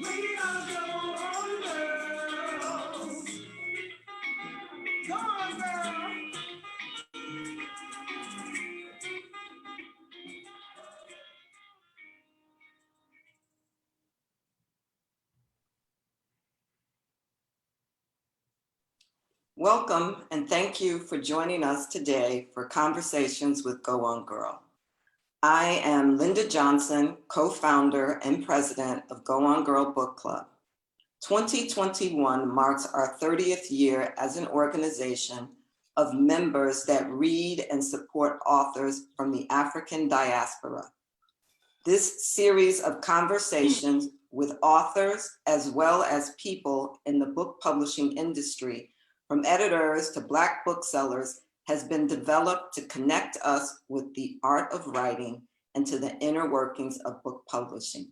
We are going girls. Go on, girl. Welcome and thank you for joining us today for Conversations with Go On Girl. I am Linda Johnson, co-founder and president of Go On Girl Book Club. 2021 marks our 30th year as an organization of members that read and support authors from the African diaspora. This series of conversations with authors as well as people in the book publishing industry, from editors to Black booksellers, has been developed to connect us with the art of writing and to the inner workings of book publishing.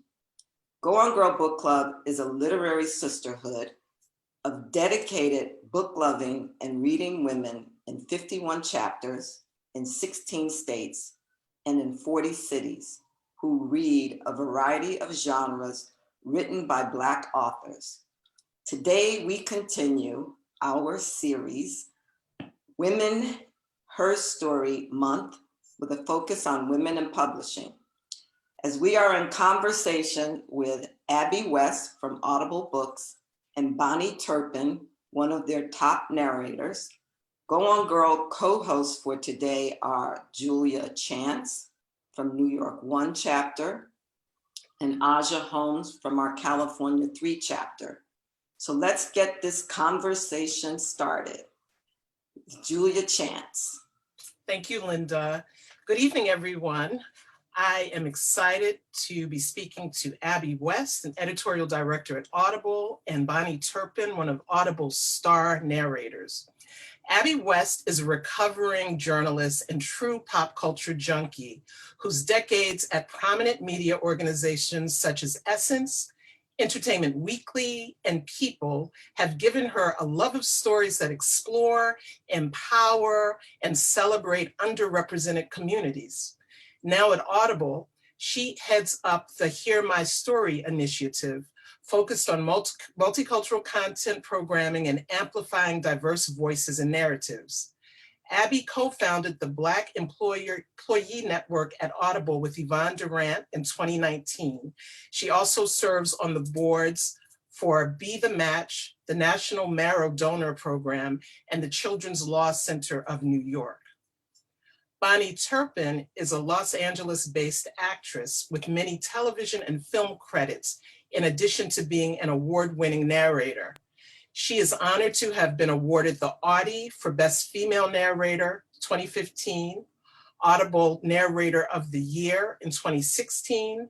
Go On Girl Book Club is a literary sisterhood of dedicated book-loving and reading women in 51 chapters, in 16 states, and in 40 cities, who read a variety of genres written by Black authors. Today, we continue our series, Women, Her Story Month, with a focus on women in publishing. As we are in conversation with Abby West from Audible Books and Bahni Turpin, one of their top narrators, Go On Girl co-hosts for today are Julia Chance from New York 1 chapter and Aja Holmes from our California 3 chapter. So let's get this conversation started. Julia Chance. Thank you, Linda. Good evening, everyone. I am excited to be speaking to Abby West, an editorial director at Audible, and Bahni Turpin, one of Audible's star narrators. Abby West is a recovering journalist and true pop culture junkie whose decades at prominent media organizations such as Essence, Entertainment Weekly, and People have given her a love of stories that explore, empower, and celebrate underrepresented communities. Now at Audible, she heads up the Hear My Story initiative, focused on multicultural content programming and amplifying diverse voices and narratives. Abby co-founded the Black Employee Network at Audible with Yvonne Durant in 2019. She also serves on the boards for Be the Match, the National Marrow Donor Program, and the Children's Law Center of New York. Bahni Turpin is a Los Angeles-based actress with many television and film credits, in addition to being an award-winning narrator. She is honored to have been awarded the Audie for Best Female Narrator 2015, Audible Narrator of the Year in 2016,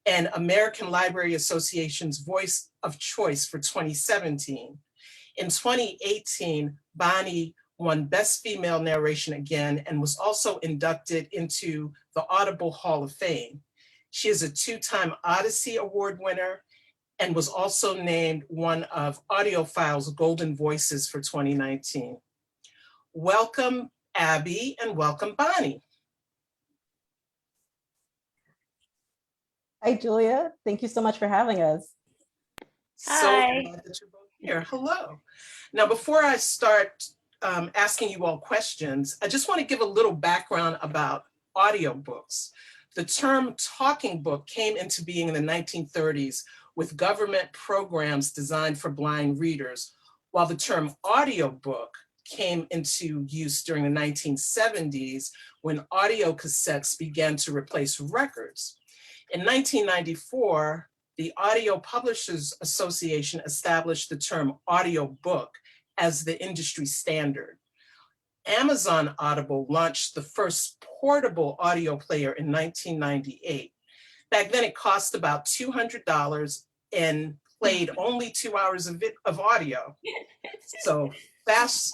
and American Library Association's Voice of Choice for 2017. In 2018, Bahni won Best Female Narration again and was also inducted into the Audible Hall of Fame. She is a 2-time Odyssey Award winner and was also named one of AudioFile's Golden Voices for 2019. Welcome, Abby, and welcome, Bahni. Hi, Julia. Thank you so much for having us. So glad that you're both here. Hello. Now, before I start asking you all questions, I just want to give a little background about audiobooks. The term talking book came into being in the 1930s with government programs designed for blind readers, while the term audiobook came into use during the 1970s when audio cassettes began to replace records. In 1994, the Audio Publishers Association established the term audiobook as the industry standard. Amazon Audible launched the first portable audio player in 1998. Back then it cost about $200 and played only 2 hours of audio. So flash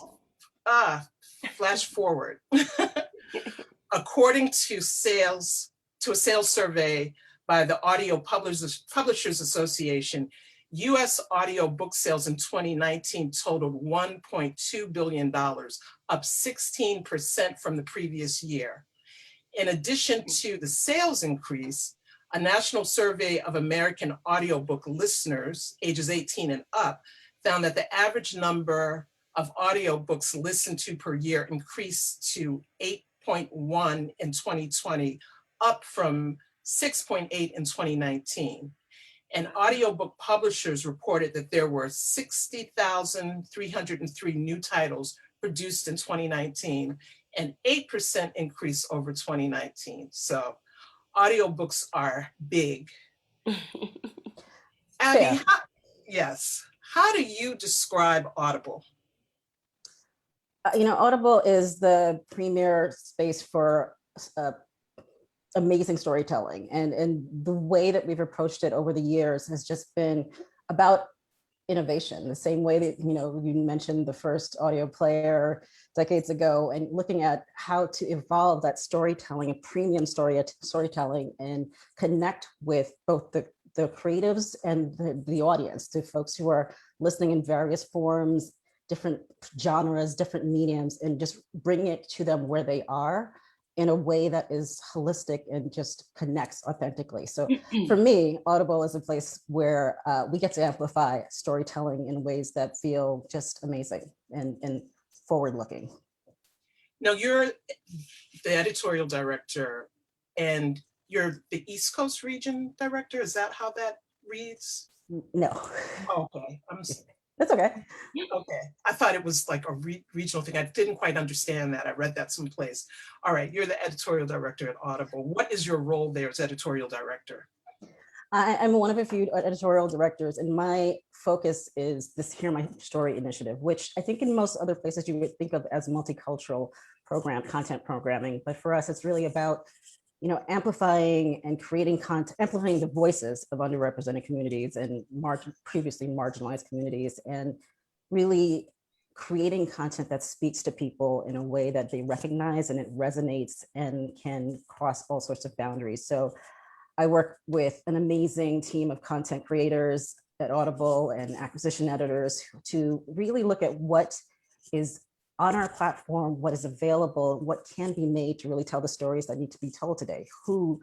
forward. According to a sales survey by the Audio Publishers Association, US audio book sales in 2019 totaled $1.2 billion, up 16% from the previous year. In addition to the sales increase, A national survey of American audiobook listeners ages 18 and up found that the average number of audiobooks listened to per year increased to 8.1 in 2020, up from 6.8 in 2019. And audiobook publishers reported that there were 60,303 new titles produced in 2019, an 8% increase over 2019. So audiobooks are big. Abby, yes. How do you describe Audible? Audible is the premier space for amazing storytelling. And the way that we've approached it over the years has just been about innovation, the same way that, you mentioned the first audio player decades ago, and looking at how to evolve that storytelling, a premium storytelling, and connect with both the creatives and the audience, to folks who are listening in various forms, different genres, different mediums, and just bring it to them where they are in a way that is holistic and just connects authentically. So for me, Audible is a place where we get to amplify storytelling in ways that feel just amazing and forward-looking. Now, you're the editorial director and you're the East Coast region director. Is that how that reads? No. Okay. That's okay. Okay. I thought it was like a regional thing. I didn't quite understand that. I read that someplace. All right. You're the editorial director at Audible. What is your role there as editorial director? I'm one of a few editorial directors, and my focus is this Hear My Story initiative, which I think in most other places you would think of as multicultural content programming. But for us, it's really about amplifying and creating content, amplifying the voices of underrepresented communities and previously marginalized communities, and really creating content that speaks to people in a way that they recognize and it resonates and can cross all sorts of boundaries. So I work with an amazing team of content creators at Audible and acquisition editors to really look at what is on our platform, what is available, what can be made to really tell the stories that need to be told today, who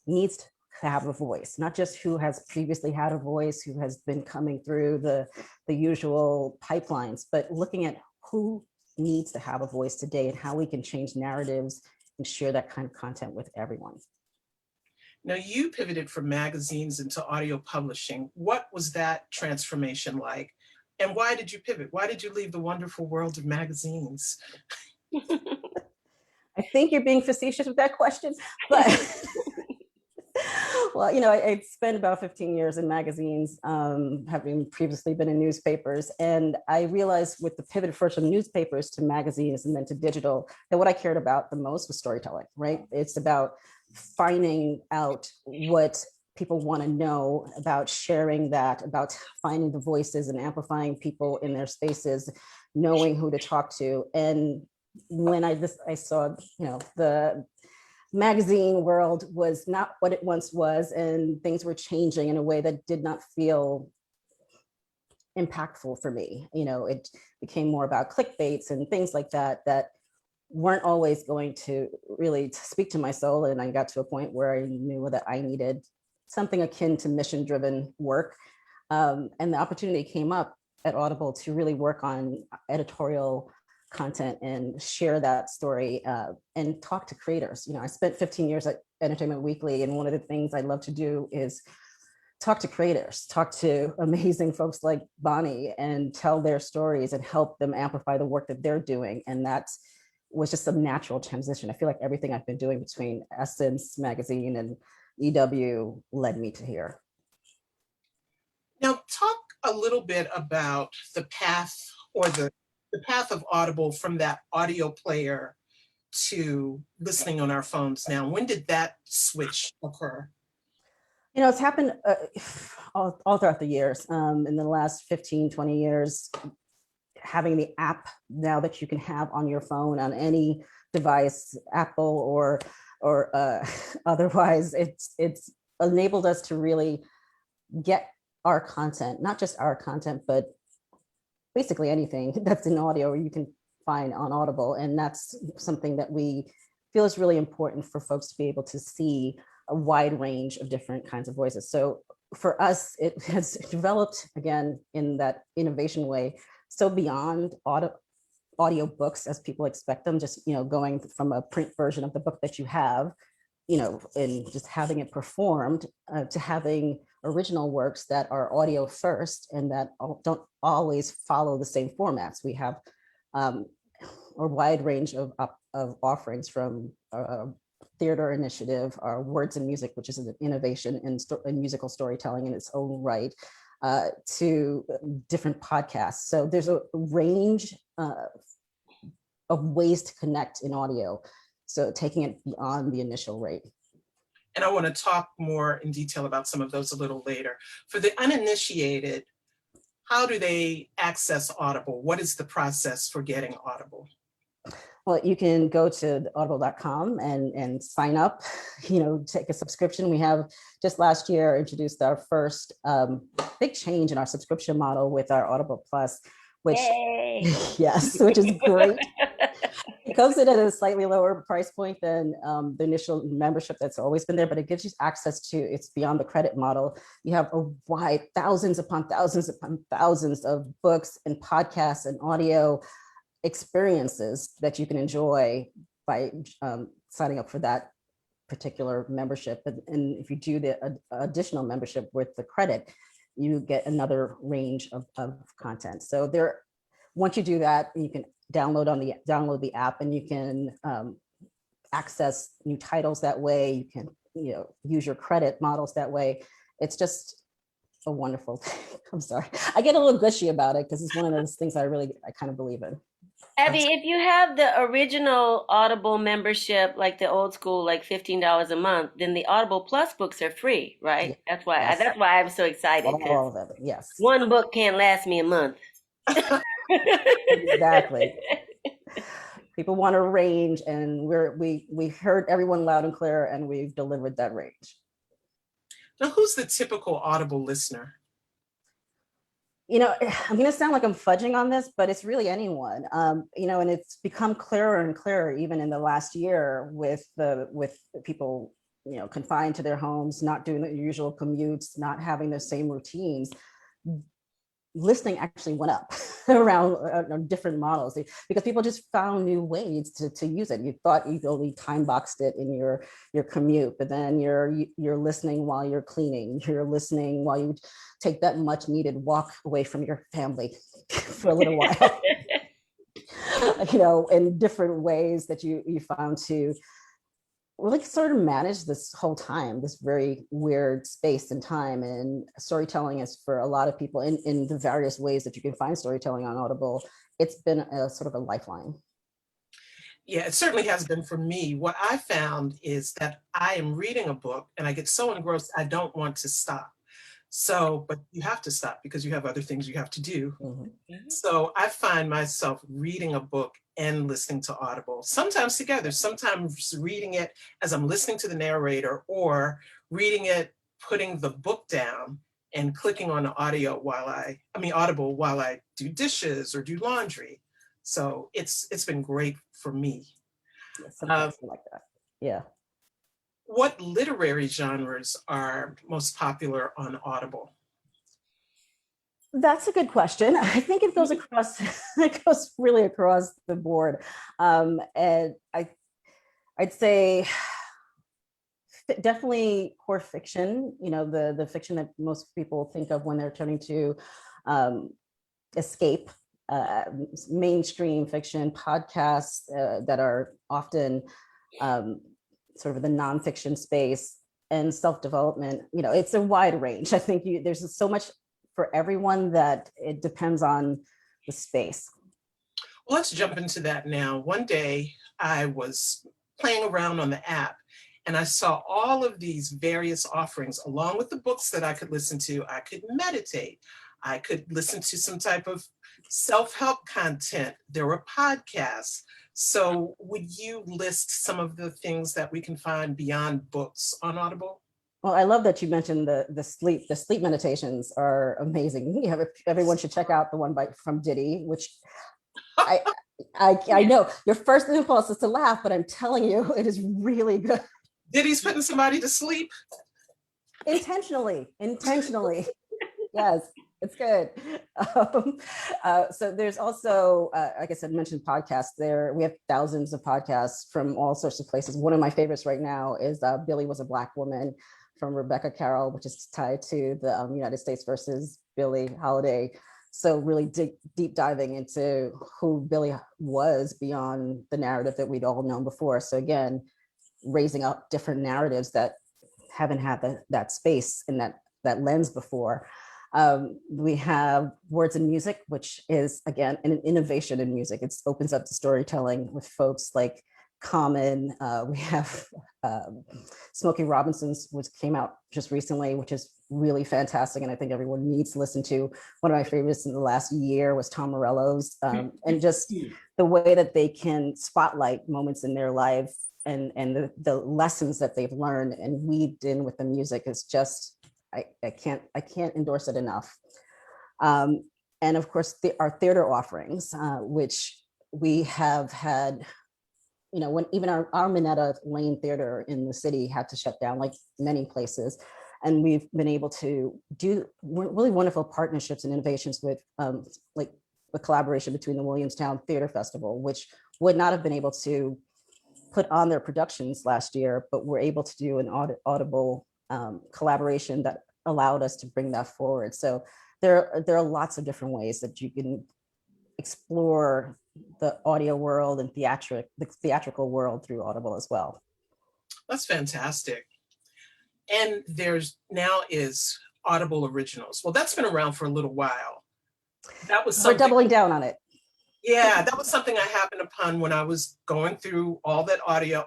needs to have a voice, not just who has previously had a voice, who has been coming through the usual pipelines, but looking at who needs to have a voice today and how we can change narratives and share that kind of content with everyone. Now, you pivoted from magazines into audio publishing. What was that transformation like? And why did you pivot? Why did you leave the wonderful world of magazines? I think you're being facetious with that question, but well, I spent about 15 years in magazines, having previously been in newspapers. And I realized with the pivot first from newspapers to magazines and then to digital, that what I cared about the most was storytelling, right? It's about finding out what people want to know, about sharing that, about finding the voices and amplifying people in their spaces, knowing who to talk to. And when I saw, the magazine world was not what it once was, and things were changing in a way that did not feel impactful for me. It became more about clickbaits and things like that weren't always going to really speak to my soul. And I got to a point where I knew that I needed something akin to mission-driven work. And the opportunity came up at Audible to really work on editorial content and share that story and talk to creators. I spent 15 years at Entertainment Weekly, and one of the things I love to do is talk to creators, talk to amazing folks like Bahni, and tell their stories and help them amplify the work that they're doing. And that was just a natural transition. I feel like everything I've been doing between Essence Magazine and EW led me to here. Now, talk a little bit about the path or the path of Audible from that audio player to listening on our phones now. When did that switch occur? It's happened all throughout the years. In the last 15, 20 years, having the app now that you can have on your phone on any device, Apple or otherwise, it's enabled us to really get our content, not just our content, but basically anything that's in audio you can find on Audible. And that's something that we feel is really important for folks to be able to see a wide range of different kinds of voices. So for us, it has developed, again, in that innovation way, so beyond audio books as people expect them, just, going from a print version of the book that you have, and just having it performed, to having original works that are audio first and that don't always follow the same formats. We have a wide range of offerings, from theater initiative, our Words and Music, which is an innovation in musical storytelling in its own right, to different podcasts. So there's a range of ways to connect in audio. So taking it beyond the initial rate. And I want to talk more in detail about some of those a little later. For the uninitiated, how do they access Audible? What is the process for getting Audible? Well, you can go to audible.com and sign up, take a subscription. We have just last year introduced our first big change in our subscription model with our Audible Plus, which, yes, which is great. It comes in at a slightly lower price point than the initial membership that's always been there, but it gives you access to, it's beyond the credit model. You have a wide thousands upon thousands of books and podcasts and audio experiences that you can enjoy by signing up for that particular membership. And if you do the additional membership with the credit, you get another range of content. So once you do that, you can download the app, and you can access new titles that way. You can use your credit models that way. It's just a wonderful thing. I'm sorry, I get a little gushy about it because it's one of those things I kind of believe in. Abby, if you have the original Audible membership, like the old school, like $15 a month, then the Audible Plus books are free, right? Yeah. That's why I'm so excited. All of it, yes. One book can't last me a month. Exactly. People want a range, and we heard everyone loud and clear, and we've delivered that range. Now, who's the typical Audible listener? I'm going to sound like I'm fudging on this, but it's really anyone, and it's become clearer and clearer even in the last year with people, confined to their homes, not doing the usual commutes, not having the same routines. Listening actually went up around different models because people just found new ways to use it. You thought you only time boxed it in your commute, but then you're listening while you're cleaning. You're listening while you take that much needed walk away from your family for a little while. In different ways that you found to really sort of manage this whole time, this very weird space and time. And storytelling is, for a lot of people, in the various ways that you can find storytelling on Audible, it's been a sort of a lifeline. Yeah, it certainly has been for me. What I found is that I am reading a book and I get so engrossed, I don't want to stop. So, but you have to stop because you have other things you have to do. Mm-hmm. So I find myself reading a book and listening to Audible, sometimes together, sometimes reading it as I'm listening to the narrator, or reading it, putting the book down and clicking on the Audible while I do dishes or do laundry. So it's been great for me. Yeah, sometimes like that. Yeah. What literary genres are most popular on Audible? That's a good question. I think it goes across, it goes really across the board. And I'd say definitely core fiction, the fiction that most people think of when they're turning to escape, mainstream fiction, podcasts that are often sort of the nonfiction space, and self-development. It's a wide range. I think there's so much for everyone that it depends on the space. Well, let's jump into that now. One day I was playing around on the app and I saw all of these various offerings along with the books that I could listen to. I could meditate. I could listen to some type of self-help content. There were podcasts. So would you list some of the things that we can find beyond books on Audible? Well, I love that you mentioned the sleep meditations are amazing. Everyone should check out the one from Diddy, which I know your first impulse is to laugh, but I'm telling you, it is really good. Did he's putting somebody to sleep? Intentionally. Yes, it's good. So there's also, like I said, mentioned podcasts there. We have thousands of podcasts from all sorts of places. One of my favorites right now is Billy Was a Black Woman from Rebecca Carroll, which is tied to the United States versus Billie Holiday. So really deep diving into who Billie was beyond the narrative that we'd all known before. So again, raising up different narratives that haven't had that space and that lens before. We have Words and Music, which is, again, an innovation in music. It opens up to storytelling with folks like Common. We have Smokey Robinson's, which came out just recently, which is really fantastic, and I think everyone needs to listen to. One of my favorites in the last year was Tom Morello's, and just the way that they can spotlight moments in their life and the lessons that they've learned and weaved in with the music is just, I can't endorse it enough. And of course, our theater offerings, which we have had, when even our Minetta Lane Theater in the city had to shut down, like many places. And we've been able to do really wonderful partnerships and innovations with like the collaboration between the Williamstown Theater Festival, which would not have been able to put on their productions last year, but were able to do an Audible collaboration that allowed us to bring that forward. So there are lots of different ways that you can explore the audio world and the theatrical world through Audible as well. That's fantastic. And there's now is Audible Originals. Well, that's been around for a little while. That was something. We're doubling down on it. Yeah, that was something I happened upon when I was going through all that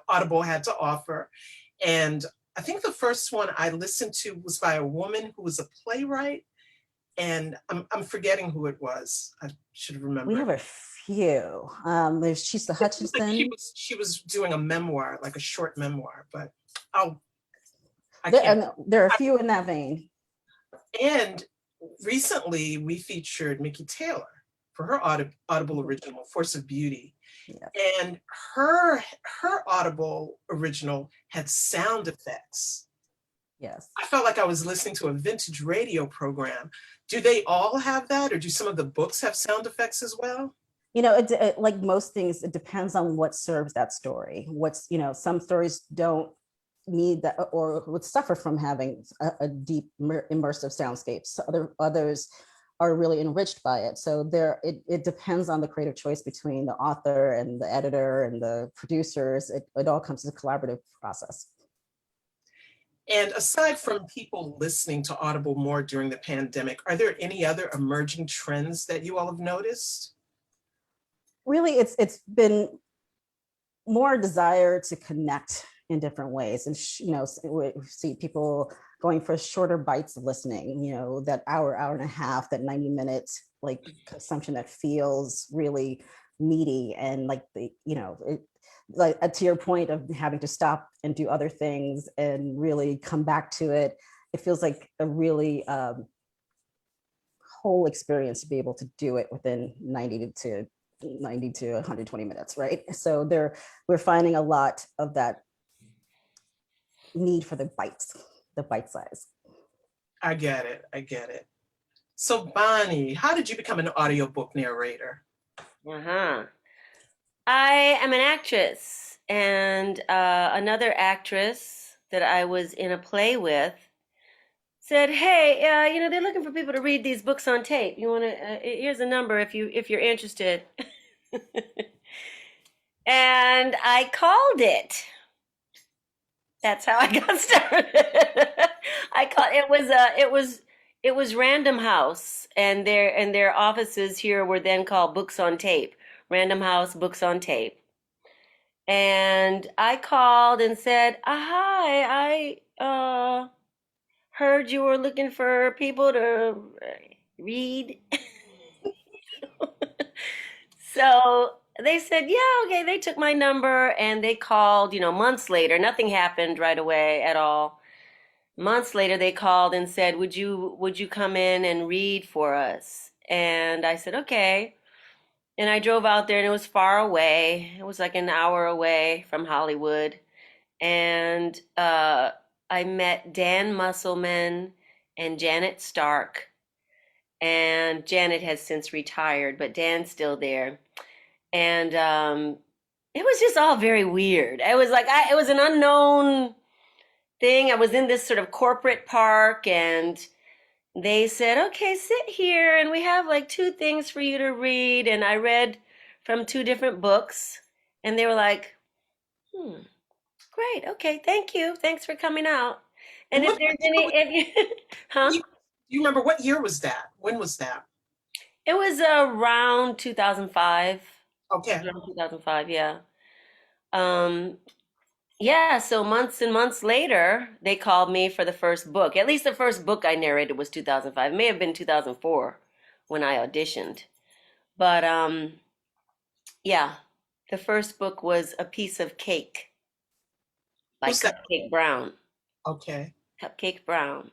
Audible had to offer. And I think the first one I listened to was by a woman who was a playwright. And I'm forgetting who it was. I should remember. We have a few. There's Chisa Hutchinson. Like she was doing a memoir, like a short memoir, but there are a few in that vein. And recently we featured Mickey Taylor for her Audible original, Force of Beauty. Yeah. And her Audible original had sound effects. Yes. I felt like I was listening to a vintage radio program. Do they all have that, or do some of the books have sound effects as well? It, like most things, it depends on what serves that story. Some stories don't need that or would suffer from having a deep immersive soundscapes. Others are really enriched by it. So it depends on the creative choice between the author and the editor and the producers. It all comes to a collaborative process. And aside from people listening to Audible more during the pandemic, are there any other emerging trends that you all have noticed? Really, it's been more desire to connect in different ways. And, we see people going for shorter bites of listening, that hour and a half, that 90 minutes, like consumption that feels really meaty and like like to your point of having to stop and do other things and really come back to it. It feels like a really whole experience to be able to do it within 90 to 120 minutes, right? So we're finding a lot of that need for the bite size. I get it. So Bahni, how did you become an audiobook narrator? I am an actress, and another actress that I was in a play with said, "Hey, they're looking for people to read these books on tape. You want to? Here's a number if you're interested." And I called it. That's how I got started. It was Random House, and their offices here were then called Books on Tape. Random House Books on Tape. And I called and said, "Hi, I heard you were looking for people to read." So they said, "Yeah, okay." They took my number and they called, months later. Nothing happened right away at all. Months later, they called and said, would you come in and read for us? And I said, okay. And I drove out there, and it was far away. It was like an hour away from Hollywood. And I met Dan Musselman and Janet Stark. And Janet has since retired, but Dan's still there. And it was just all very weird. It was like it was an unknown thing. I was in this sort of corporate park, and they said, "Okay, sit here, and we have like two things for you to read." And I read from two different books, and they were like, "Hmm, great. Okay, thank you. Thanks for coming out." And And if there's any, if you, huh? do you remember what year was that? When was that? It was around 2005. Okay. Around 2005, yeah. Um, yeah, so months and months later, they called me for the first book. At least the first book I narrated was 2005. It may have been 2004 when I auditioned. But yeah, the first book was A Piece of Cake by Who's that? Cupcake Brown. Okay. Cupcake Brown.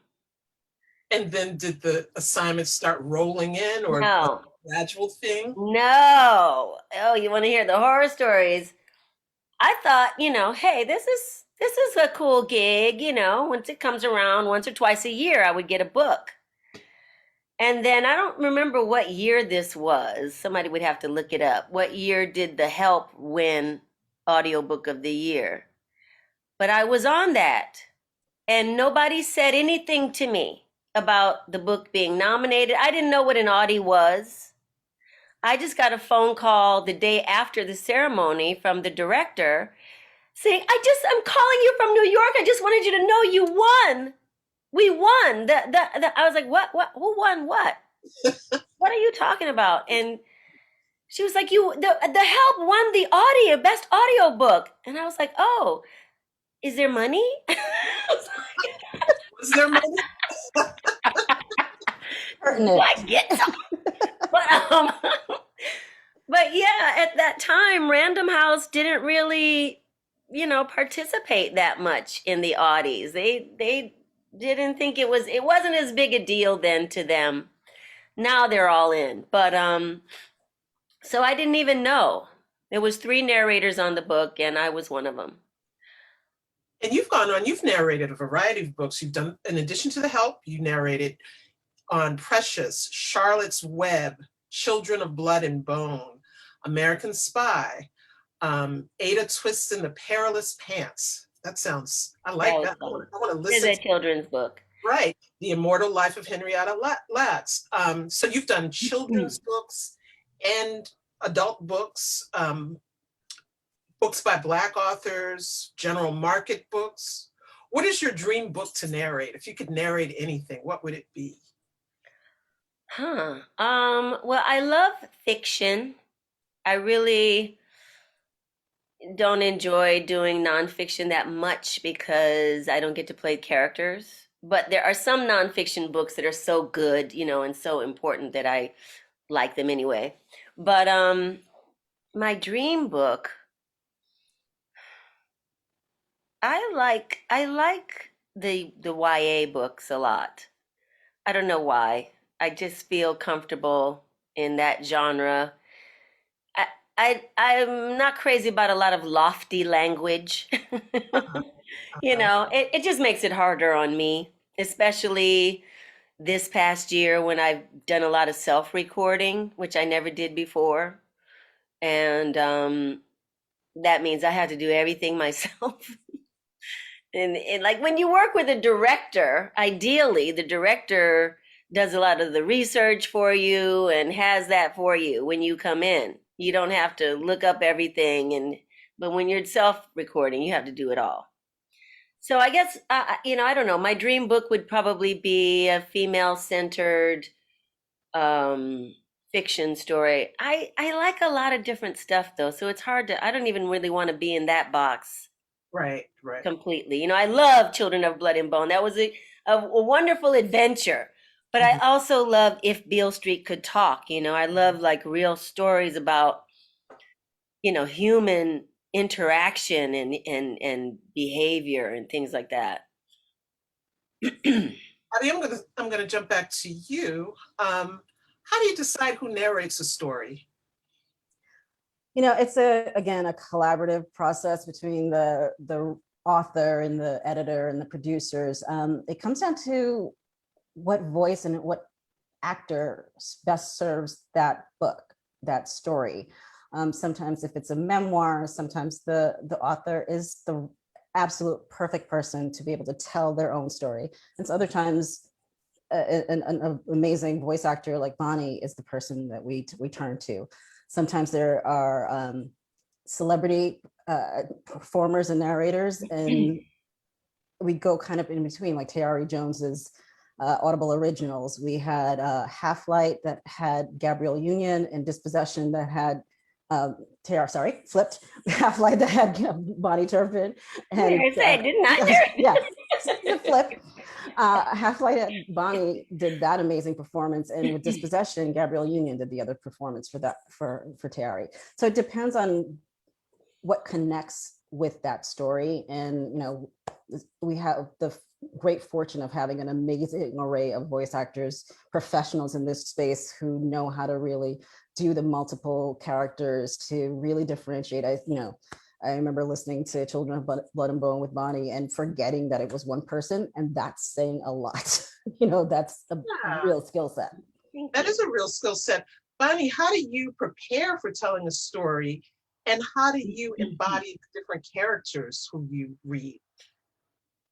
And then did the assignments start rolling in, or was No, it a gradual thing? no. Oh, you want to hear the horror stories? I thought, hey, this is a cool gig, once it comes around once or twice a year, I would get a book. And then I don't remember what year this was. Somebody would have to look it up. What year did The Help win Audiobook of the Year? But I was on that, and nobody said anything to me about the book being nominated. I didn't know what an Audie was. I just got a phone call the day after the ceremony from the director saying, I'm calling you from New York. I just wanted you to know you won. We won. I was like, what, who won what? What are you talking about? And she was like, the Help won the best audio book. And I was like, oh, is there money? Was there money? Pertinent. I get some. But, but yeah, at that time, Random House didn't really, participate that much in the Audies. They didn't think it wasn't as big a deal then to them. Now they're all in. But so I didn't even know. There was 3 narrators on the book, and I was one of them. And you've narrated a variety of books. You've done, in addition to The Help, you narrated on Precious, Charlotte's Web, Children of Blood and Bone, American Spy, Ada Twists in the Perilous Pants. That sounds, I like that. I want to listen. It's a children's book. Right. The Immortal Life of Henrietta Lacks. So you've done children's books and adult books, books by Black authors, general market books. What is your dream book to narrate? If you could narrate anything, what would it be? Well, I love fiction. I really don't enjoy doing nonfiction that much because I don't get to play characters. But there are some nonfiction books that are so good, and so important that I like them anyway. But my dream book, I like the YA books a lot. I don't know why. I just feel comfortable in that genre. I'm not crazy about a lot of lofty language. It just makes it harder on me, especially this past year when I've done a lot of self-recording, which I never did before. And that means I have to do everything myself. And like when you work with a director, ideally the director does a lot of the research for you and has that for you when you come in. You don't have to look up everything, but when you're self-recording, you have to do it all. So I guess I don't know. My dream book would probably be a female-centered fiction story. I like a lot of different stuff though, so it's hard to. I don't even really want to be in that box. Right. Completely. I love Children of Blood and Bone. That was a wonderful adventure. But I also love If Beale Street Could Talk. I love like real stories about, human interaction and behavior and things like that. Abby, I'm gonna jump back to you. How do you decide who narrates a story? It's again a collaborative process between the author and the editor and the producers, it comes down to what voice and what actor best serves that book, that story. Sometimes if it's a memoir, sometimes the author is the absolute perfect person to be able to tell their own story. And so other times, an amazing voice actor like Bahni is the person that we turn to. Sometimes there are celebrity performers and narrators, and we go kind of in between, like Tayari Jones's Audible originals. We had Half Light that had Gabrielle Union, and Dispossession that had Flipped. Half Light that had Bahni Turpin. And I said, didn't I do it? Yeah, Flip. Half Light at Bahni did that amazing performance, and with Dispossession, Gabrielle Union did the other performance for that for Tayari. So it depends on what connects with that story, and we have the great fortune of having an amazing array of voice actors, professionals in this space who know how to really do the multiple characters to really differentiate. I remember listening to Children of Blood and Bone with Bahni and forgetting that it was one person, and that's saying a lot. That's a real skill set. That is a real skill set. Bahni, how do you prepare for telling a story, and how do you embody the different characters who you read?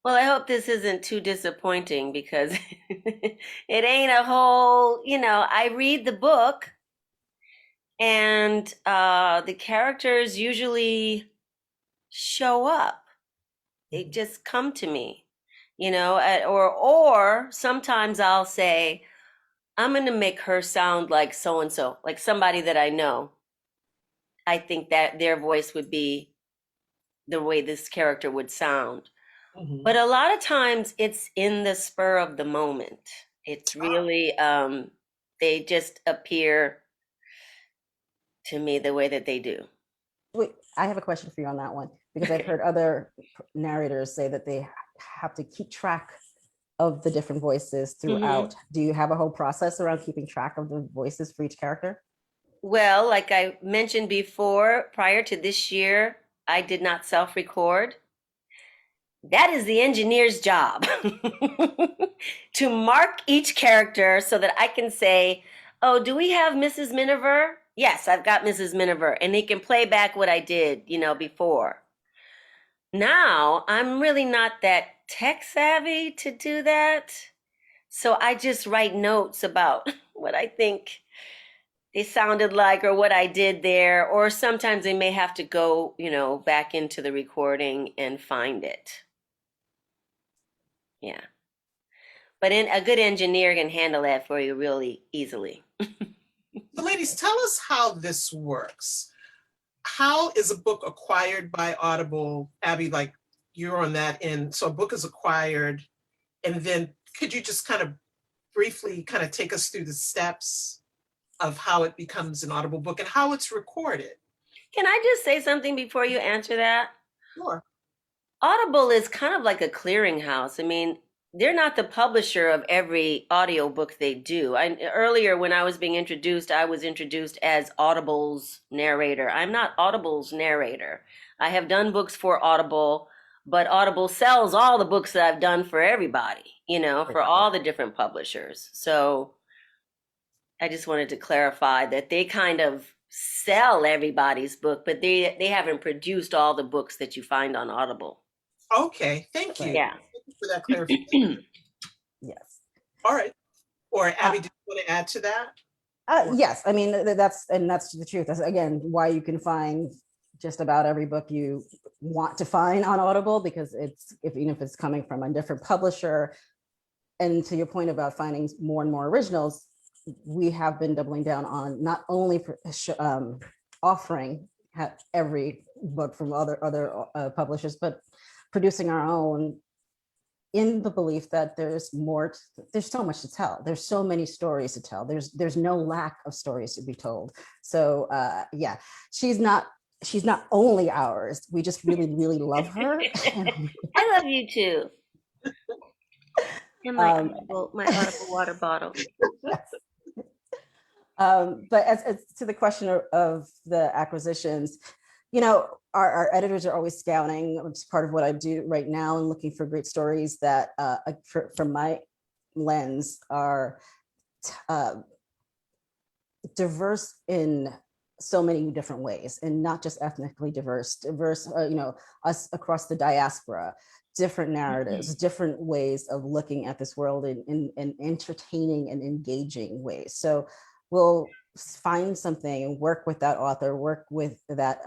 Well, I hope this isn't too disappointing, because it ain't a whole, I read the book, and the characters usually show up. They just come to me, or sometimes I'll say, I'm going to make her sound like so-and-so, like somebody that I know. I think that their voice would be the way this character would sound. Mhm. But a lot of times it's in the spur of the moment. It's really, they just appear to me the way that they do. Wait, I have a question for you on that one, because I've heard other narrators say that they have to keep track of the different voices throughout. Do you have a whole process around keeping track of the voices for each character? Well, like I mentioned before, prior to this year, I did not self-record. That is the engineer's job to mark each character so that I can say, oh, do we have Mrs. Miniver? Yes, I've got Mrs. Miniver. And he can play back what I did, before. Now, I'm really not that tech savvy to do that. So I just write notes about what I think they sounded like or what I did there. Or sometimes they may have to go, back into the recording and find it. Yeah. But a good engineer can handle that for you really easily. So ladies, tell us how this works. How is a book acquired by Audible? Abby, like you're on that end. So a book is acquired, and then could you just kind of briefly kind of take us through the steps of how it becomes an Audible book and how it's recorded? Can I just say something before you answer that? Sure. Audible is kind of like a clearinghouse. I mean, they're not the publisher of every audiobook they do. Earlier, when I was being introduced, I was introduced as Audible's narrator. I'm not Audible's narrator. I have done books for Audible, but Audible sells all the books that I've done for everybody, for all the different publishers. So I just wanted to clarify that they kind of sell everybody's book, but they haven't produced all the books that you find on Audible. Okay, thank you. Yeah. Thank you for that clarification. Yes. All right. Or Abby, do you want to add to that? Yes, I mean, that's the truth. That's, again, why you can find just about every book you want to find on Audible, because even if it's coming from a different publisher. And to your point about finding more and more originals, we have been doubling down on not only offering every book from other publishers, but producing our own, in the belief that there's so much to tell. There's so many stories to tell. There's no lack of stories to be told. So yeah, she's not only ours. We just really, really love her. I love you too. And my Audible water bottle. Yes. But as to the question of the acquisitions, you know, our editors are always scouting. It's part of what I do right now and looking for great stories that, from my lens, are uh, diverse in so many different ways, and not just ethnically diverse, you know, us across the diaspora, different narratives, different ways of looking at this world in entertaining and engaging ways. So we'll find something and work with that author, work with that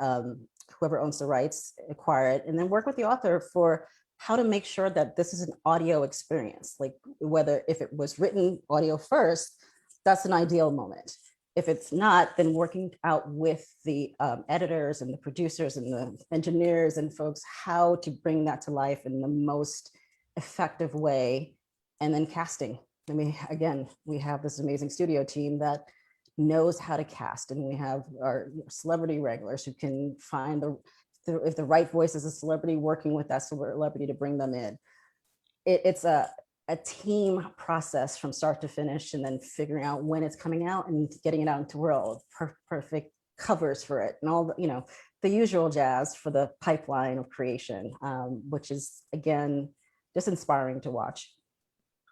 whoever owns the rights, acquire it, and then work with the author for how to make sure that this is an audio experience. Like, whether if it was written audio first, that's an ideal moment. If it's not, then working out with the editors and the producers and the engineers and folks how to bring that to life in the most effective way. And then casting. I mean, again, we have this amazing studio team that knows how to cast, and we have our celebrity regulars who can find if the right voice is a celebrity, working with that celebrity to bring them in. It's a team process from start to finish, and then figuring out when it's coming out and getting it out into the world, perfect covers for it, and all the, you know, the usual jazz for the pipeline of creation, which is, again, just inspiring to watch.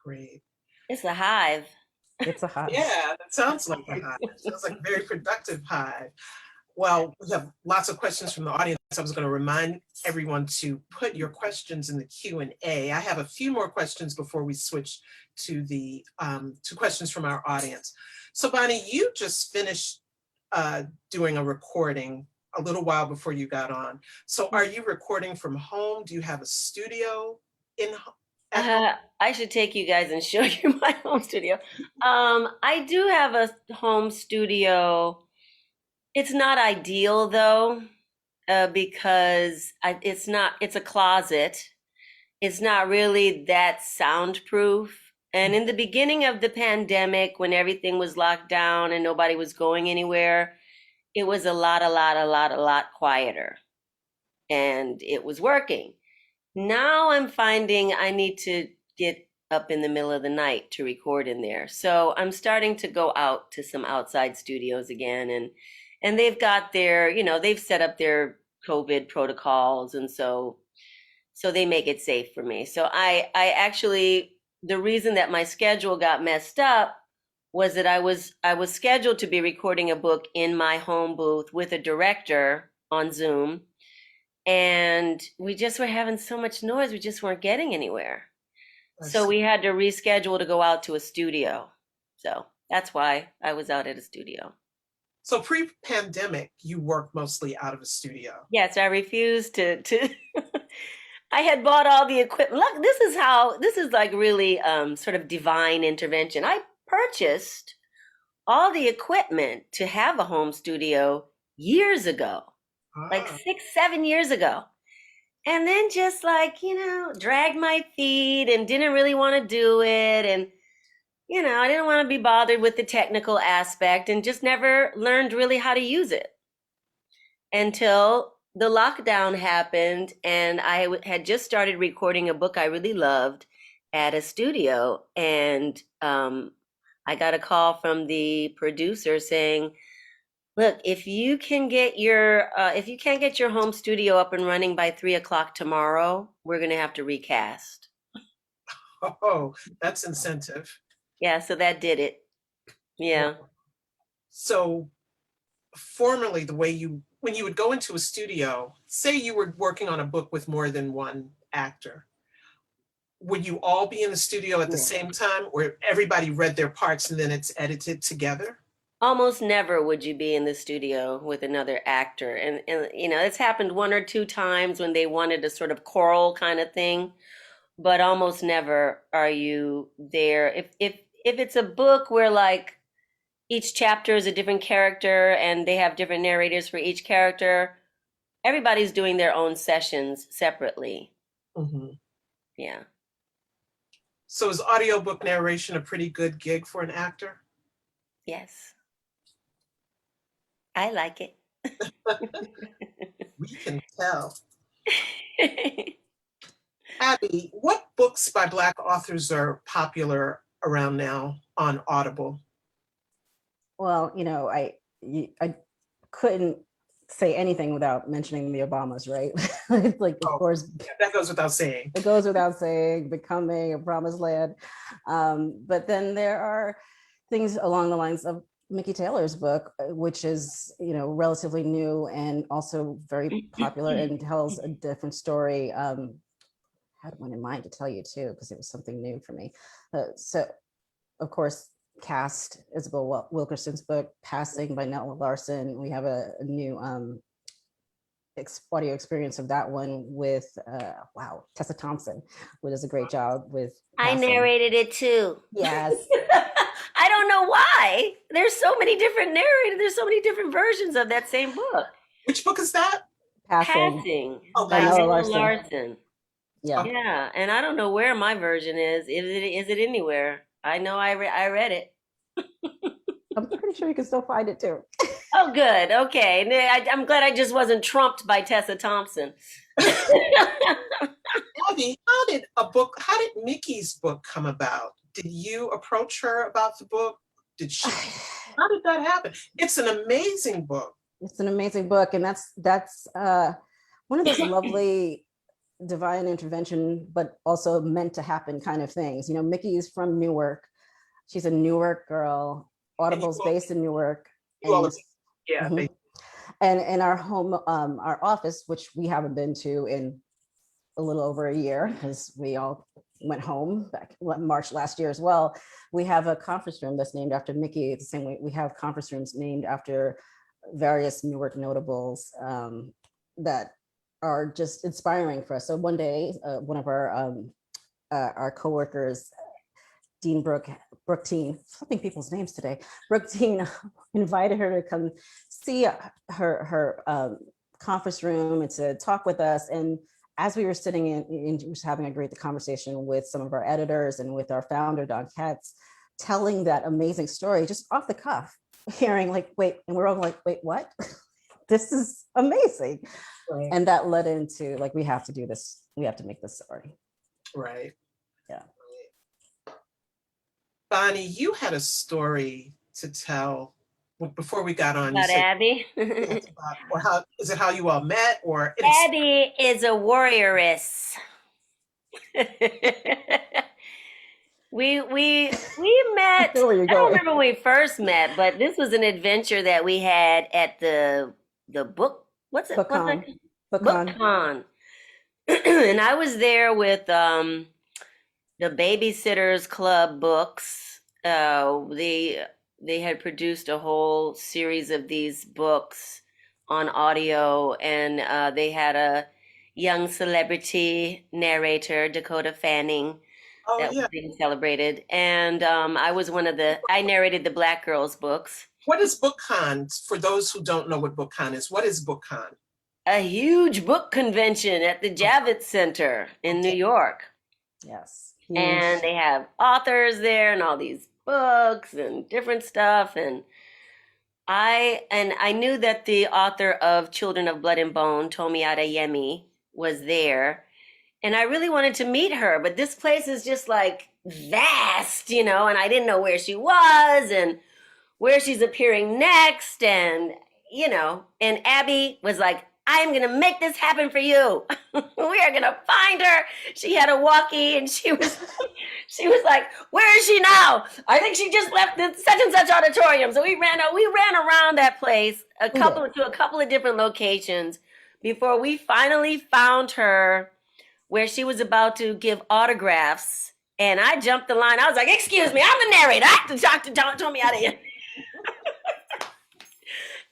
Great. It's a hive. It's a hot. Yeah, that sounds like a hive. Sounds like a very productive hive. Well, we have lots of questions from the audience. I was going to remind everyone to put your questions in the Q&A. I have a few more questions before we switch to the to questions from our audience. So Bahni, you just finished doing a recording a little while before you got on. So are you recording from home? Do you have a studio at home? I should take you guys and show you my home studio. I do have a home studio. It's not ideal though, because it's a closet. It's not really that soundproof. And in the beginning of the pandemic, when everything was locked down and nobody was going anywhere, it was a lot quieter. And it was working. Now I'm finding I need to get up in the middle of the night to record in there. So I'm starting to go out to some outside studios again, and they've got their, you know, they've set up their COVID protocols, and so they make it safe for me. So I actually, the reason that my schedule got messed up was that I was scheduled to be recording a book in my home booth with a director on Zoom. And we just were having so much noise, we just weren't getting anywhere. So we had to reschedule to go out to a studio. So that's why I was out at a studio. So pre-pandemic, you worked mostly out of a studio. Yes, I refused to I had bought all the equipment. Look, this is like really sort of divine intervention. I purchased all the equipment to have a home studio years ago. Like 6-7 years ago. And then just like, you know, dragged my feet and didn't really want to do it. And, you know, I didn't want to be bothered with the technical aspect, and just never learned really how to use it until the lockdown happened. And I had just started recording a book I really loved at a studio. And I got a call from the producer saying, look, if you can't get your home studio up and running by 3:00 tomorrow, we're going to have to recast. Oh, that's incentive. Yeah, so that did it. Yeah. So formerly, when you would go into a studio, say you were working on a book with more than one actor, would you all be in the studio at the same time, or everybody read their parts and then it's edited together? Almost never would you be in the studio with another actor. And you know, it's happened 1 or 2 times when they wanted a sort of choral kind of thing, but almost never are you there. If it's a book where like each chapter is a different character and they have different narrators for each character, everybody's doing their own sessions separately. Mm-hmm. Yeah. So is audiobook narration a pretty good gig for an actor? Yes. I like it. We can tell. Abby, what books by Black authors are popular around now on Audible? Well, you know, I couldn't say anything without mentioning the Obamas, right? It's like, of course, That goes without saying. it goes without saying, becoming a promised land. But then there are things along the lines of Mickey Taylor's book, which is, you know, relatively new and also very popular and tells a different story. I had one in mind to tell you too, because it was something new for me. So, of course, Cast, Isabel Wilkerson's book, Passing by Nella Larson. We have a new audio experience of that one with, wow, Tessa Thompson, who does a great job with I Passing. narrated it too. Yes. I don't know why. There's so many different narrators. There's so many different versions of that same book. Which book is that? Passing Oh, by Nella Nella Larson. Larson. Yeah. Yeah, and I don't know where my version is. Is it anywhere? I know I read it. I'm pretty sure you can still find it too. Oh, good. Okay. I'm glad I just wasn't trumped by Tessa Thompson. Abby, how did Mickey's book come about? Did you approach her about the book? How did that happen? It's an amazing book. It's an amazing book. And that's one of those lovely divine intervention, but also meant to happen kind of things. You know, Mickey is from Newark. She's a Newark girl. Audible's based in Newark. Yeah. Mhm. And our home, our office, which we haven't been to in a little over a year, because we all went home back March last year as well. We have a conference room that's named after Mickey. It's the same way we have conference rooms named after various Newark notables that are just inspiring for us. So one day, one of our coworkers, Dean Brooke Teen, flipping people's names today, Brooke Teen invited her to come see her conference room and to talk with us. And as we were sitting in just having a great conversation with some of our editors and with our founder, Don Katz, telling that amazing story just off the cuff, hearing like, wait, and we're all like, wait, what? This is amazing. Right. And that led into like, we have to do this. We have to make this story. Right. Yeah. Bahni, you had a story to tell before we got on. About Abby? Is it how you all met, or Abby is a warrioress. we met. I don't remember when we first met, but this was an adventure that we had at the book. What's it? BookCon. And I was there with the Babysitters Club books. They had produced a whole series of these books on audio, and they had a young celebrity narrator, Dakota Fanning, that was being celebrated. And I narrated the Black Girls books. What is BookCon? For those who don't know what BookCon is, what is BookCon? A huge book convention at the Javits Center in New York. Yes. And they have authors there and all these books and different stuff. And I knew that the author of Children of Blood and Bone, Tomi Adeyemi, was there. And I really wanted to meet her, but this place is just like vast, you know, and I didn't know where she was and where she's appearing next. And, you know, and Abby was like, I'm going to make this happen for you. We are going to find her. She had a walkie and she was like, where is she now? I think she just left the such and such auditorium. So we ran around that place to a couple of different locations before we finally found her where she was about to give autographs. And I jumped the line. I was like, excuse me, I'm the narrator. I have to talk to Tomi Adeyemi.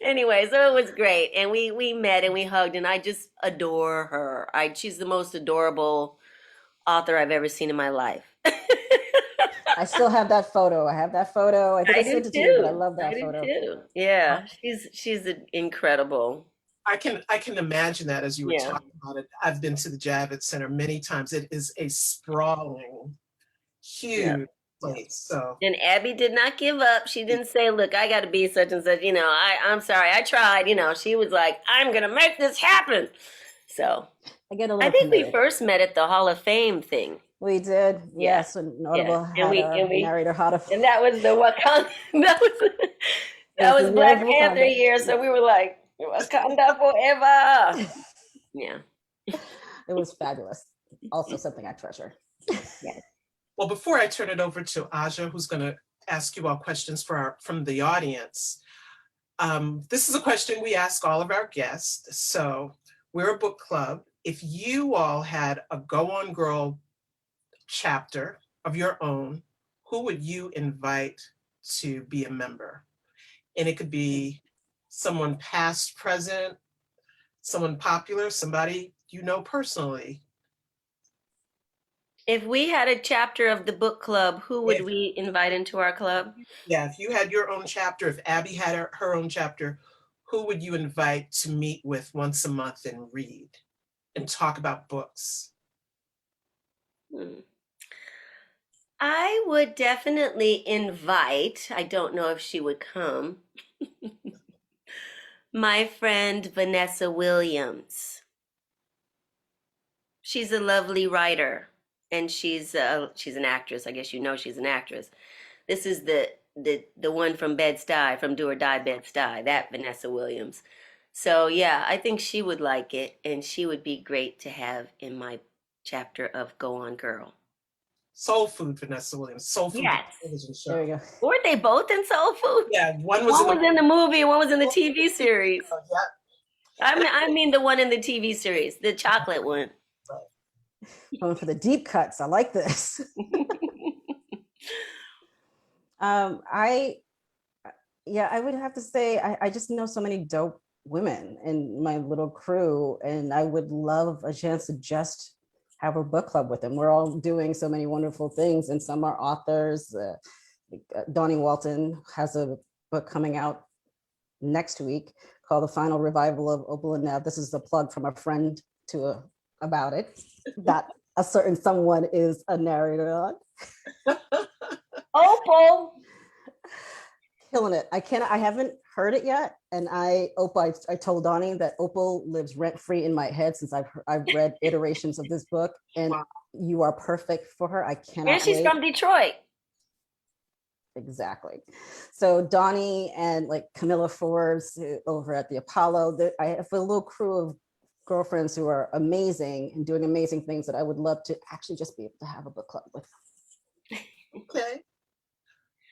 Anyway, so it was great. And we met and we hugged, and I just adore her. She's the most adorable author I've ever seen in my life. I still have that photo. I have that photo. I think I sent it to you, but I love that photo. Too. Yeah, she's incredible. I can imagine that as you were talking about it. I've been to the Javits Center many times. It is a sprawling, huge place. So. And Abby did not give up. She didn't say, look, I got to be such and such. You know, I'm sorry. I tried. You know, she was like, I'm going to make this happen. So I think we first met at the Hall of Fame thing. We did. Yes. And Audible had a narrator how to. And that was the Wakanda. That was Black Panther year. So we were like, Wakanda forever. Yeah. It was fabulous. Also something I treasure. Yes. Well, before I turn it over to Aja, who's going to ask you all questions from the audience, this is a question we ask all of our guests. So we're a book club. If you all had a Go On Girl chapter of your own, who would you invite to be a member? And it could be someone past, present, someone popular, somebody you know personally. If we had a chapter of the book club, who would Yeah. we invite into our club? Yeah, if you had your own chapter, if Abby had her own chapter, who would you invite to meet with once a month and read and talk about books? I would definitely invite, I don't know if she would come, my friend Vanessa Williams. She's a lovely writer, and she's an actress. I guess you know she's an actress. This is the one from Bed-Stuy, from Do or Die Bed-Stuy, that Vanessa Williams. So yeah, I think she would like it, and she would be great to have in my chapter of Go On Girl. Soul Food, Vanessa Williams. Soul Food, Yes. the television show. There you go. Weren't they both in Soul Food? Yeah, one was, One was in the movie, one was in the TV series. Yeah. I mean the one in the TV series, the chocolate one. Going for the deep cuts. I like this. I would have to say I just know so many dope women in my little crew, and I would love a chance to just have a book club with them. We're all doing so many wonderful things, and some are authors. Donnie Walton has a book coming out next week called The Final Revival of Opal and Nev. This is a plug from a friend about it, that a certain someone is a narrator on. Opal. Killing it. I haven't heard it yet. And I told Donnie that Opal lives rent free in my head since I've read iterations of this book, and Wow. you are perfect for her. I cannot And she's wait. from Detroit. Exactly. So Donnie and like Camilla Forbes over at the Apollo, I have a little crew of girlfriends who are amazing and doing amazing things that I would love to actually just be able to have a book club with. Okay.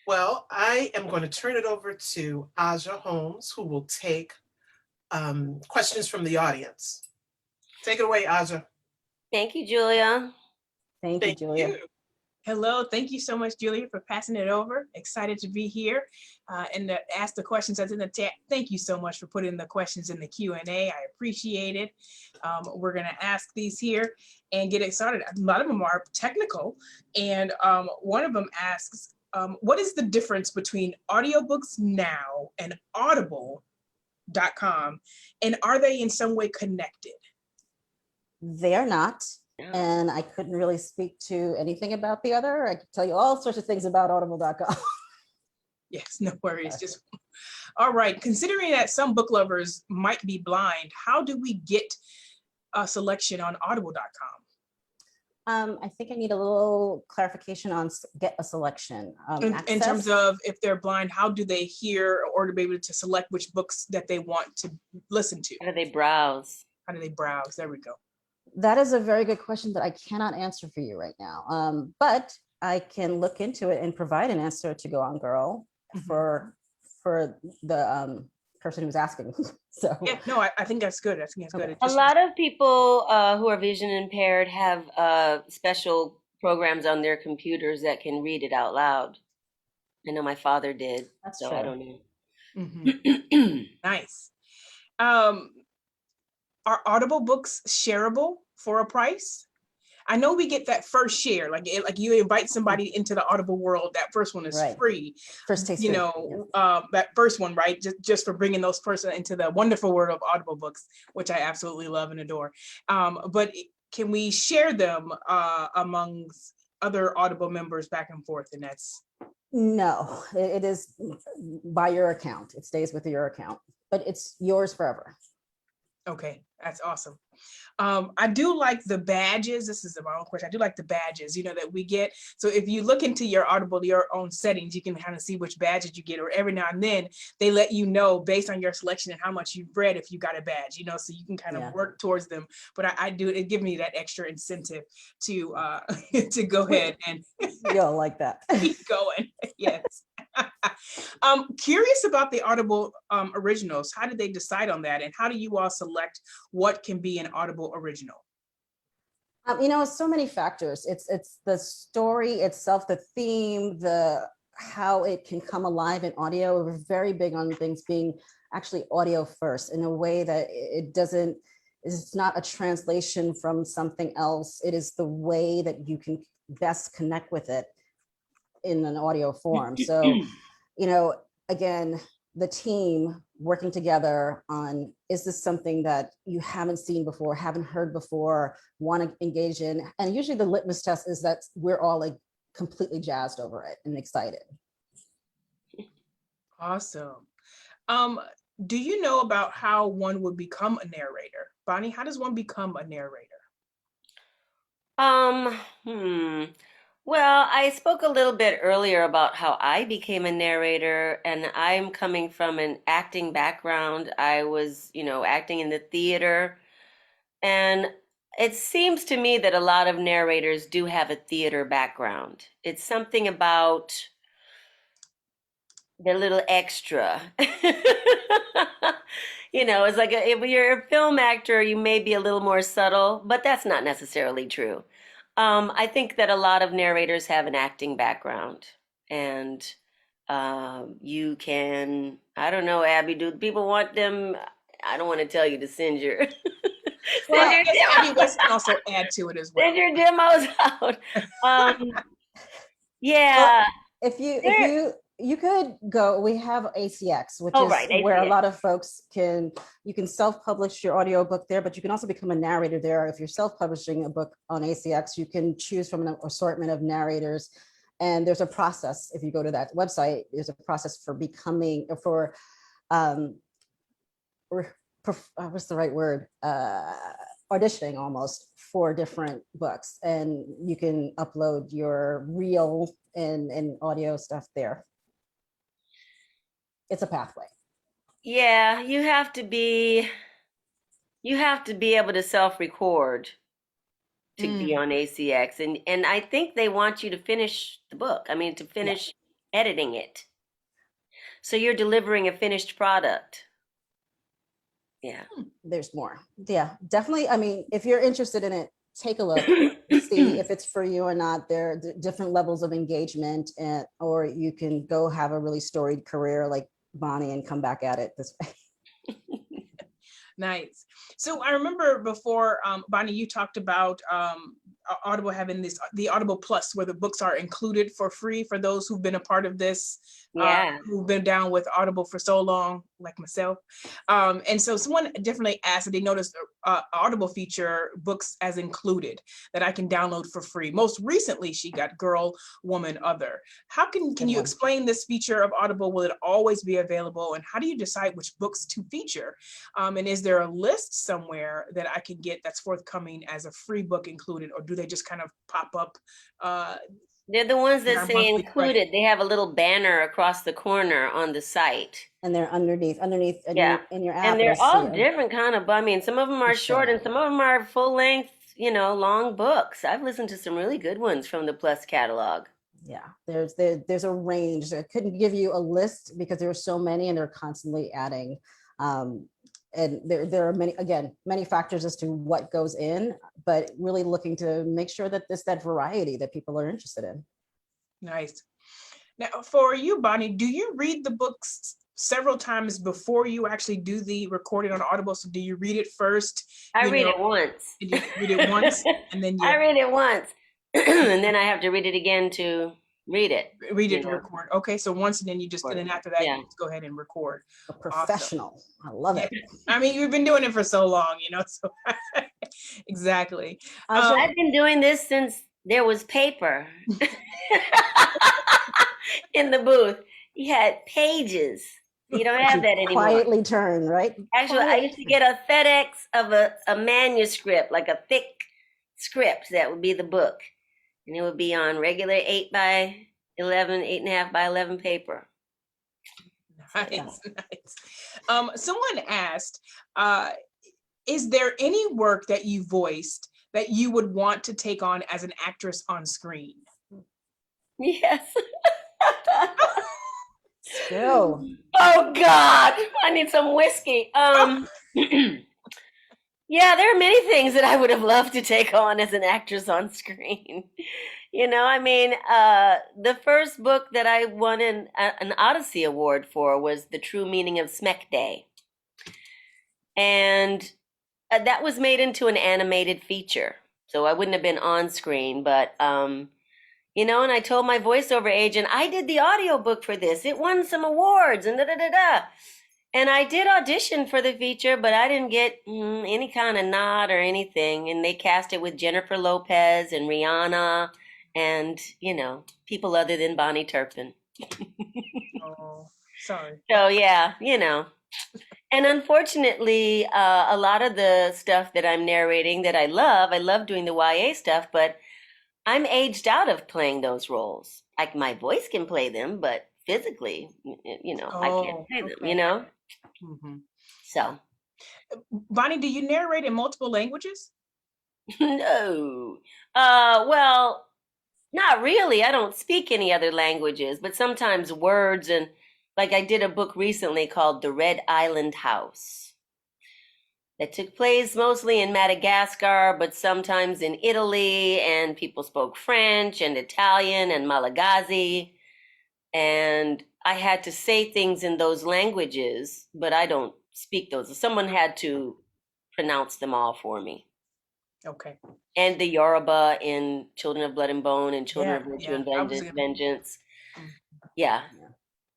Well, I am going to turn it over to Aja Holmes, who will take questions from the audience. Take it away, Aja. Thank you, Julia. Thank you, Julia. You. Hello, thank you so much, Julia, for passing it over. Excited to be here and to ask the questions that's in the chat. Thank you so much for putting the questions in the Q&A. I appreciate it. We're gonna ask these here and get it started. A lot of them are technical, and one of them asks, what is the difference between audiobooks now and audible.com, and are they in some way connected? They are not. And I couldn't really speak to anything about the other. I could tell you all sorts of things about audible.com. Yes, no worries. Just all right. Considering that some book lovers might be blind, how do we get a selection on audible.com? I think I need a little clarification on get a selection. In terms of if they're blind, how do they hear or to be able to select which books that they want to listen to? How do they browse? How do they browse? There we go. That is a very good question that I cannot answer for you right now. But I can look into it and provide an answer to Go On Girl for the person who's asking. So yeah, no, I think that's good. I think that's good. A lot of people who are vision impaired have special programs on their computers that can read it out loud. I know my father did. That's so true. I don't know. Nice. Are Audible books shareable for a price? I know we get that first share, like you invite somebody into the Audible world. That first one is free. First taste, you know, that first one, right? Just for bringing those person into the wonderful world of Audible books, which I absolutely love and adore. But can we share them amongst other Audible members back and forth? And that's no, it is by your account. It stays with your account, but it's yours forever. Okay, that's awesome. I do like the badges. This is my own question. I do like the badges, that we get. So if you look into your Audible, your own settings, you can kind of see which badges you get, or every now and then they let you know based on your selection and how much you've read if you got a badge, so you can kind of work towards them. But I do, it gives me that extra incentive to to go ahead and You'll like that. keep going. Yes. Curious about the Audible originals. How did they decide on that? And how do you all select what can be an Audible original? So many factors. It's the story itself, the theme, how it can come alive in audio. We're very big on things being actually audio first in a way that it's not a translation from something else. It is the way that you can best connect with it in an audio form. So, again, the team working together on, is this something that you haven't seen before, haven't heard before, want to engage in? And usually the litmus test is that we're all like completely jazzed over it and excited. Awesome. Do you know about how one would become a narrator? Bahni, how does one become a narrator? Well, I spoke a little bit earlier about how I became a narrator, and I'm coming from an acting background. I was, acting in the theater, and it seems to me that a lot of narrators do have a theater background. It's something about the little extra. It's like if you're a film actor, you may be a little more subtle, but that's not necessarily true. I think that a lot of narrators have an acting background, and you can, I don't know, Abby, do people want them? I don't want to tell you to send your Well, I guess Abby West can also add to it as well. send your demos out. Yeah. Well, if you could go, we have ACX, which is right, where a ACX. lot of folks you can self-publish your audiobook there, but you can also become a narrator there. If you're self-publishing a book on ACX, you can choose from an assortment of narrators. And there's a process. If you go to that website, there's a process for what's the right word? Auditioning almost for different books. And you can upload your reel and audio stuff there. It's a pathway. Yeah, you have to be able to self-record to be on ACX, and I think they want you to finish the book. I mean, to finish editing it. So you're delivering a finished product. Yeah. There's more. Yeah, definitely. I mean, if you're interested in it, take a look, see if it's for you or not. There are different levels of engagement, or you can go have a really storied career like Bahni and come back at it this way. Nice. So I remember before, Bahni, you talked about Audible having the Audible Plus, where the books are included for free for those who've been a part of this, who've been down with Audible for so long, like myself. And so someone definitely asked that they noticed Audible feature books as included that I can download for free. Most recently, she got Girl, Woman, Other. How can you explain this feature of Audible? Will it always be available? And how do you decide which books to feature? And is there a list somewhere that I can get that's forthcoming as a free book included, or do they just kind of pop up? They're the ones that say included. They have a little banner across the corner on the site. And they're underneath in your app. And they're all different kind of, I mean, some of them are short and some of them are full length, long books. I've listened to some really good ones from the Plus catalog. Yeah, there's a range. I couldn't give you a list because there are so many and they're constantly adding. And there are many factors as to what goes in, but really looking to make sure that there's that variety that people are interested in. Nice. Now, for you, Bahni, do you read the books several times before you actually do the recording on Audible? So do you read it first? I read it once. Did you read it once and then I read it once and then I have to read it again to read it. To record. Okay, so once and then you just, and then after that, you just go ahead and record. A professional. Awesome. I love it. I mean, you've been doing it for so long, so exactly. I've been doing this since there was paper in the booth. You had pages You don't have that anymore. Quietly turn, right? Actually, I used to get a FedEx of a manuscript, like a thick script that would be the book. And it would be on regular 8 by 11, 8.5 by 11 paper. Nice, Yeah. nice. Someone asked, is there any work that you voiced that you would want to take on as an actress on screen? Yes. Go. Oh God, I need some whiskey. Yeah, there are many things that I would have loved to take on as an actress on screen. I mean, the first book that I won an Odyssey Award for was The True Meaning of Smek Day. And that was made into an animated feature. So I wouldn't have been on screen, but, and I told my voiceover agent, I did the audiobook for this. It won some awards and da-da-da-da. And I did audition for the feature, but I didn't get any kind of nod or anything. And they cast it with Jennifer Lopez and Rihanna and, people other than Bahni Turpin. Oh, sorry. So, yeah, And unfortunately, a lot of the stuff that I'm narrating that I love doing the YA stuff, but I'm aged out of playing those roles. Like my voice can play them, but physically, I can't play them, Mhm. So, Bonnie, do you narrate in multiple languages? no. Well, not really. I don't speak any other languages, but sometimes words and like I did a book recently called The Red Island House that took place mostly in Madagascar, but sometimes in Italy, and people spoke French and Italian and Malagasy. And I had to say things in those languages, but I don't speak those. Someone had to pronounce them all for me. Okay. And the Yoruba in Children of Blood and Bone and Children Yeah, of Virtue yeah, and I was gonna- Vengeance. Mm. Yeah.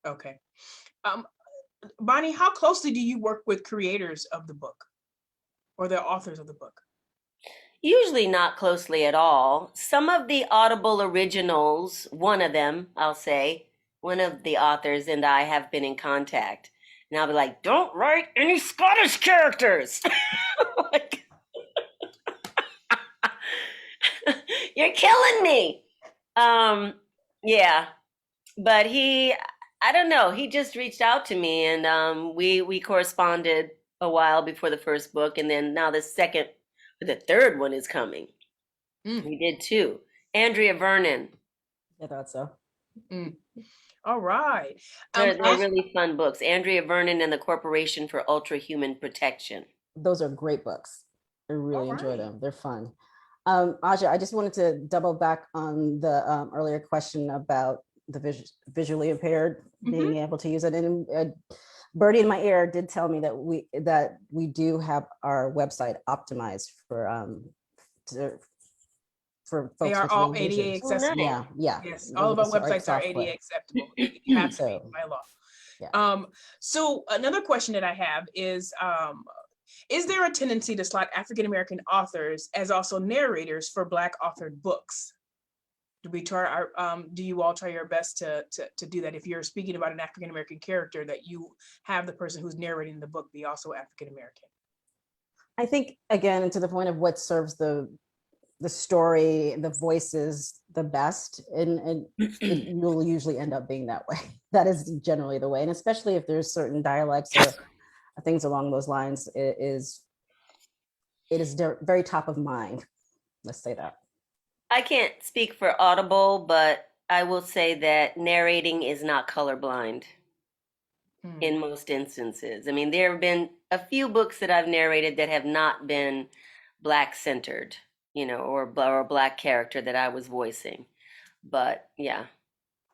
Okay. Bonnie, how closely do you work with creators of the book or the authors of the book? Usually not closely at all. Some of the Audible originals, one of them, I'll say, one of the authors and I have been in contact. And I'll be like, don't write any Scottish characters. Like, you're killing me. Yeah. But I don't know, he just reached out to me and we corresponded a while before the first book. And then now the third one is coming. We did two. Andrea Vernon. I thought so. All right. They're really fun books. Andrea Vernon and the Corporation for Ultra Human Protection. Those are great books. I really enjoy right. them. They're fun. Aja, I just wanted to double back on the earlier question about the visually impaired being able to use it. And Birdie in my ear did tell me that we do have our website optimized for folks. They are with all low ADA vision. accessible. Yeah, yeah. Yes, all of our websites are software. ADA acceptable. You have to be So, by law. yeah. So another question that I have is there a tendency to slot African American authors as also narrators for Black authored books? Do you all try your best to do that? If you're speaking about an African American character, that you have the person who's narrating the book be also African American? I think, again, to the point of what serves the story, the voices the best, and it will usually end up being that way. That is generally the way. And especially if there's certain dialects or things along those lines, it is very top of mind. Let's say that. I can't speak for Audible, but I will say that narrating is not colorblind in most instances. I mean, there have been a few books that I've narrated that have not been Black centered, or a Black character that I was voicing. But yeah,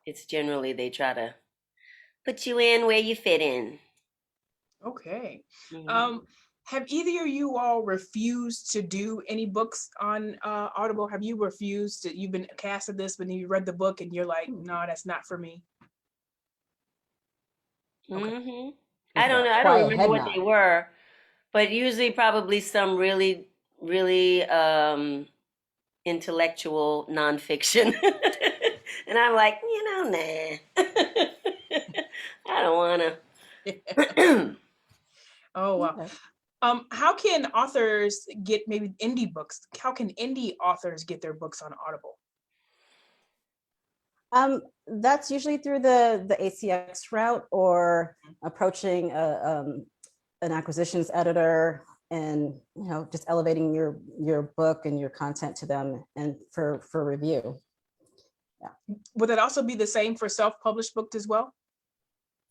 it's generally they try to put you in where you fit in. Okay. Mhm. Have either of you all refused to do any books on Audible? Have you refused to, you've been cast at this, but then you read the book and you're like, no, that's not for me? Mm-hmm. I don't know. I don't remember what they were, but usually probably some really, really intellectual nonfiction. And I'm like, nah, I don't want to. Oh, wow. Okay. How can authors get maybe indie books? How can indie authors get their books on Audible? That's usually through the ACX route or approaching an acquisitions editor and just elevating your book and your content to them and for review. Would that also be the same for self-published books as well?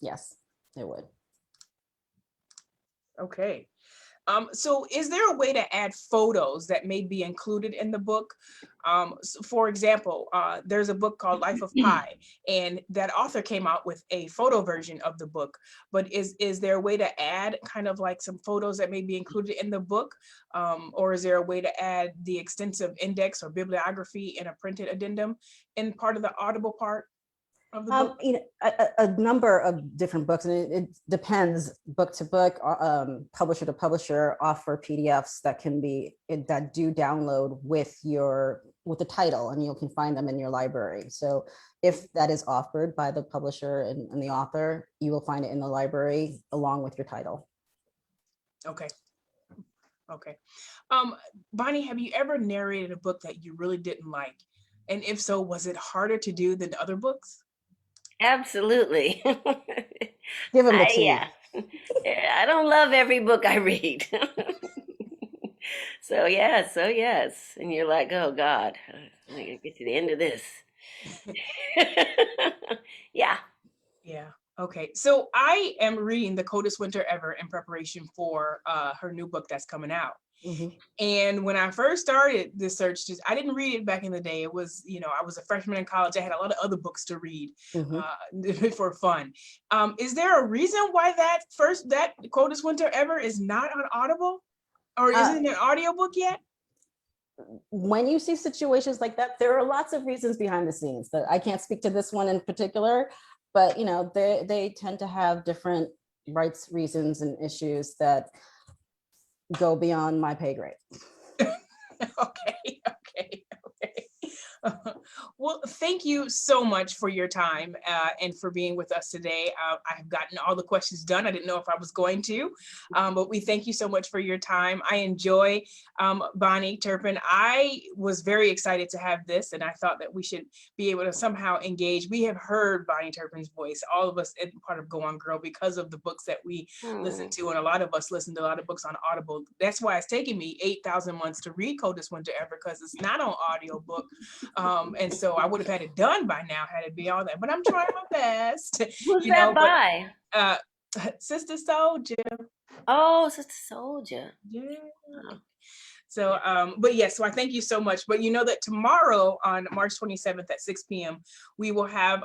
Yes, it would. Okay. So is there a way to add photos that may be included in the book? For example, there's a book called Life of Pi, and that author came out with a photo version of the book. But is there a way to add kind of like some photos that may be included in the book? Or is there a way to add the extensive index or bibliography in a printed addendum in part of the Audible part of the book? A number of different books, and it depends book to book, publisher to publisher, offer PDFs that do download with the title, and you can find them in your library. So if that is offered by the publisher and the author, you will find it in the library along with your title. Okay. Okay. Bonnie, have you ever narrated a book that you really didn't like? And if so, was it harder to do than other books? Absolutely. Give them the tea. Yeah. I don't love every book I read. So yes. And you're like, oh God, I'm gonna get to the end of this. Yeah. Yeah. Okay. So I am reading The Coldest Winter Ever in preparation for her new book that's coming out. Mm-hmm. And when I first started this search, I didn't read it back in the day. It was, I was a freshman in college. I had a lot of other books to read for fun. Is there a reason why that Coldest Winter Ever is not on Audible? Or isn't it an audiobook yet? When you see situations like that, there are lots of reasons behind the scenes that I can't speak to this one in particular, but they tend to have different rights reasons and issues that go beyond my pay grade. Okay. Well, thank you so much for your time and for being with us today. I have gotten all the questions done. I didn't know if I was going to, but we thank you so much for your time. I enjoy Bahni Turpin. I was very excited to have this, and I thought that we should be able to somehow engage. We have heard Bahni Turpin's voice, all of us in part of Go On Girl, because of the books that we listen to, and a lot of us listen to a lot of books on Audible. That's why it's taken me 8,000 months to read Coldest Winter Ever, because it's not on audiobook. And so I would have had it done by now had it been all that, but I'm trying my best. Who's that by? Sister Soldier. Oh, Sister Soldier. Yeah. Wow. So, but yes, so I thank you so much. But you know that tomorrow on March 27th at 6 p.m., we will have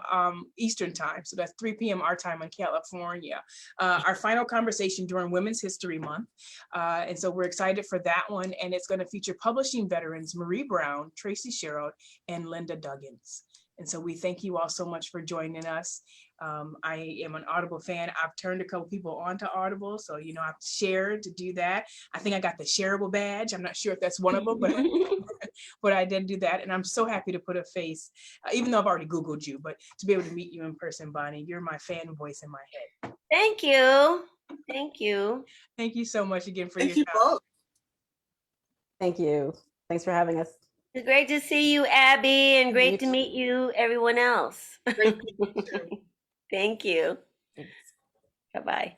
Eastern time. So that's 3 p.m. our time in California, our final conversation during Women's History Month. And so we're excited for that one. And it's going to feature publishing veterans Marie Brown, Tracy Sherrod, and Linda Duggins. And so we thank you all so much for joining us. I am an Audible fan. I've turned a couple people onto Audible. So, I've shared to do that. I think I got the shareable badge. I'm not sure if that's one of them, but I did do that. And I'm so happy to put a face, even though I've already Googled you, but to be able to meet you in person, Bonnie. You're my fan voice in my head. Thank you. Thank you. Thank you so much again for Thank your you time. both. Thank you. Thanks for having us. It's great to see you, Abby, and great You to too. meet you, everyone else. Great to meet you too. Thank you. Thanks. Bye-bye.